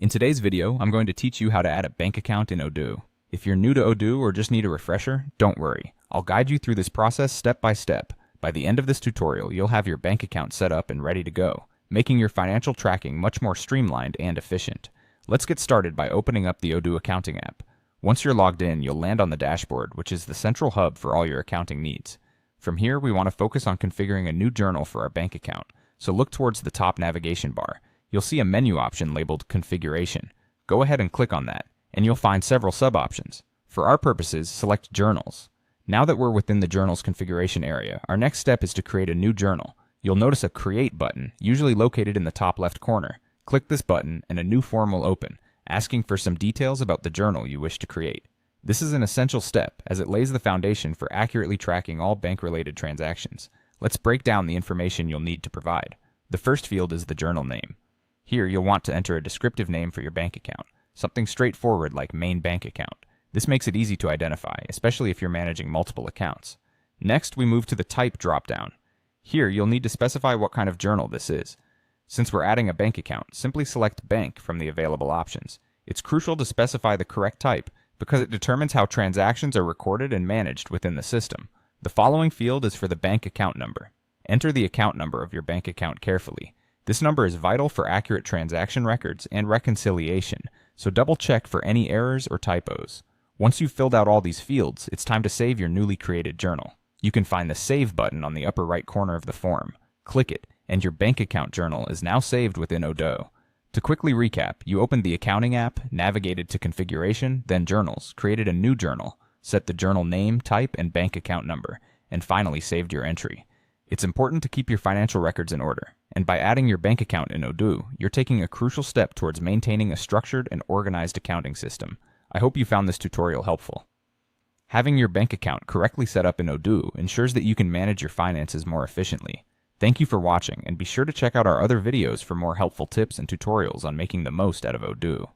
In today's video, I'm going to teach you how to add a bank account in Odoo. If you're new to Odoo or just need a refresher, don't worry. I'll guide you through this process step by step. By the end of this tutorial, you'll have your bank account set up and ready to go, making your financial tracking much more streamlined and efficient. Let's get started by opening up the Odoo accounting app. Once you're logged in, you'll land on the dashboard, which is the central hub for all your accounting needs. From here, we want to focus on configuring a new journal for our bank account, so look towards the top navigation bar. You'll see a menu option labeled Configuration. Go ahead and click on that, and you'll find several sub-options. For our purposes, select Journals. Now that we're within the Journals configuration area, our next step is to create a new journal. You'll notice a Create button, usually located in the top left corner. Click this button, and a new form will open, asking for some details about the journal you wish to create. This is an essential step, as it lays the foundation for accurately tracking all bank-related transactions. Let's break down the information you'll need to provide. The first field is the journal name. Here, you'll want to enter a descriptive name for your bank account, something straightforward like main bank account. This makes it easy to identify, especially if you're managing multiple accounts. Next, we move to the Type dropdown. Here, you'll need to specify what kind of journal this is. Since we're adding a bank account, simply select Bank from the available options. It's crucial to specify the correct type, because it determines how transactions are recorded and managed within the system. The following field is for the bank account number. Enter the account number of your bank account carefully. This number is vital for accurate transaction records and reconciliation, so double check for any errors or typos. Once you've filled out all these fields, it's time to save your newly created journal. You can find the Save button on the upper right corner of the form. Click it, and your bank account journal is now saved within Odoo. To quickly recap, you opened the accounting app, navigated to Configuration, then Journals, created a new journal, set the journal name, type, and bank account number, and finally saved your entry. It's important to keep your financial records in order, and by adding your bank account in Odoo, you're taking a crucial step towards maintaining a structured and organized accounting system. I hope you found this tutorial helpful. Having your bank account correctly set up in Odoo ensures that you can manage your finances more efficiently. Thank you for watching, and be sure to check out our other videos for more helpful tips and tutorials on making the most out of Odoo.